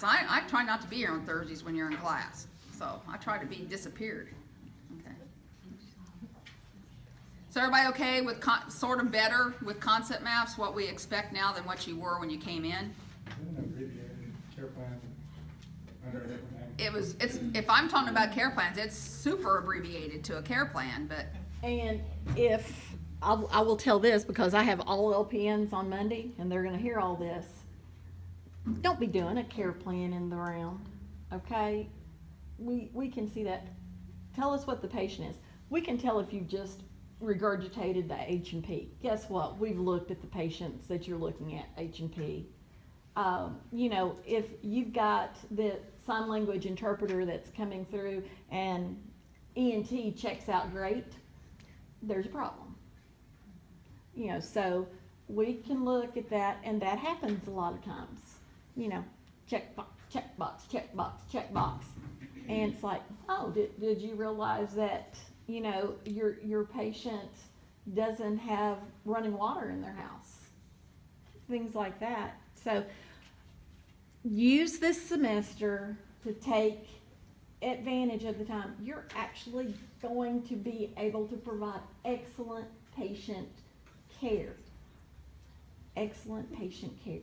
class. I try not to be here on Thursdays when you're in class. So I try to be disappeared. Okay. So everybody okay with sort of better with concept maps, what we expect now than what you were when you came in? Care plan under a different name. If I'm talking about care plans, it's super abbreviated to a care plan, but. And if, I will tell this because I have all LPNs on Monday and they're gonna hear all this. Don't be doing a care plan in the round, okay? We can see that. Tell us what the patient is. We can tell if you've just regurgitated the H&P. Guess what? We've looked at the patients that you're looking at, H&P. You know, if you've got the sign language interpreter that's coming through and ENT checks out great, there's a problem. You know, so we can look at that, and that happens a lot of times. You know, check box, check box, check box, check box. And it's like, oh, did you realize that, you know, your patient doesn't have running water in their house? Things like that. So use this semester to take advantage of the time. You're actually going to be able to provide excellent patient care. Excellent patient care.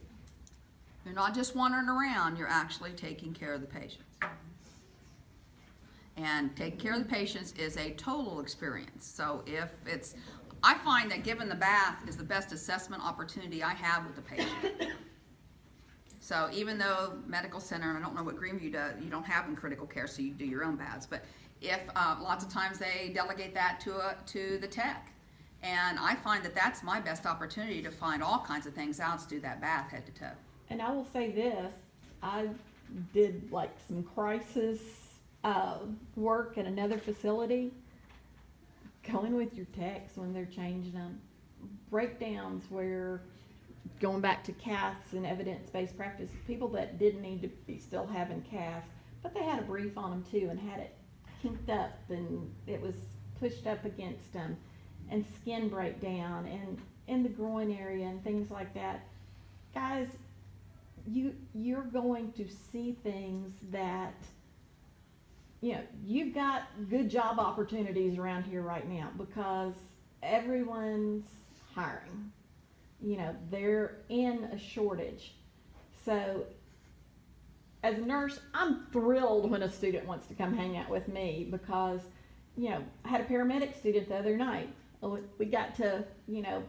You're not just wandering around, you're actually taking care of the patients. And taking care of the patients is a total experience. So I find that giving the bath is the best assessment opportunity I have with the patient. So even though medical center, and I don't know what Greenview does, you don't have in critical care, so you do your own baths, but if lots of times they delegate that to the tech. And I find that that's my best opportunity to find all kinds of things out to do that bath head to toe. And I will say this, I did like some crisis work at another facility. Going with your techs when they're changing them. Breakdowns where, going back to caths and evidence-based practice, people that didn't need to be still having caths, but they had a brief on them too and had it kinked up and it was pushed up against them, and skin breakdown and in the groin area and things like that. Guys, you're going to see things that, you know, you've got good job opportunities around here right now because everyone's hiring. You know, they're in a shortage. So as a nurse, I'm thrilled when a student wants to come hang out with me because, you know, I had a paramedic student the other night. We got to, you know,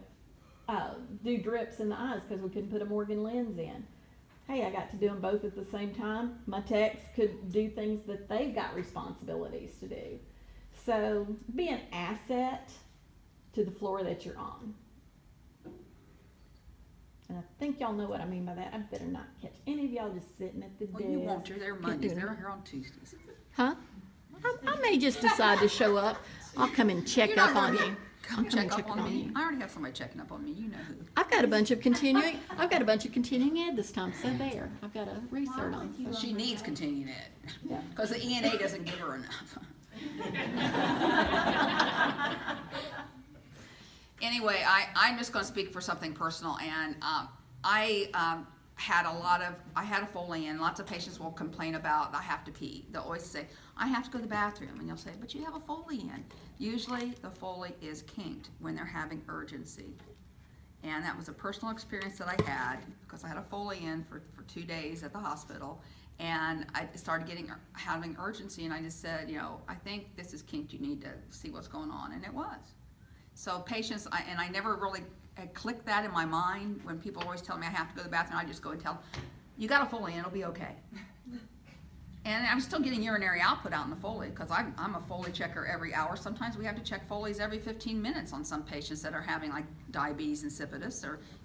do drips in the eyes because we couldn't put a Morgan lens in. Hey, I got to do them both at the same time. My techs could do things that they've got responsibilities to do. So be an asset to the floor that you're on. And I think y'all know what I mean by that. I better not catch any of y'all just sitting at the desk. Well, you won't. You're there Mondays. They're here on Tuesdays. Huh? I may just decide to show up. I'll come and check up on you. Come check up on me. I already have somebody checking up on me. You know who. I've got a bunch of continuing ed this time, so there. I've got a research on. So. She needs continuing ed. Yeah. Because the ENA doesn't give her enough. Anyway, I'm just going to speak for something personal, and I had a Foley in. Lots of patients will complain about I have to pee. They'll always say, I have to go to the bathroom, and you'll say, but you have a Foley in. Usually the Foley is kinked when they're having urgency. And that was a personal experience that I had because I had a Foley in for 2 days at the hospital, and I started having urgency, and I just said, you know, I think this is kinked. You need to see what's going on, and it was. So patients, I never really clicked that in my mind when people always tell me I have to go to the bathroom. I just go and tell them, you got a Foley in, it'll be okay. And I'm still getting urinary output out in the Foley because I'm a Foley checker every hour. Sometimes we have to check Foleys every 15 minutes on some patients that are having like diabetes insipidus or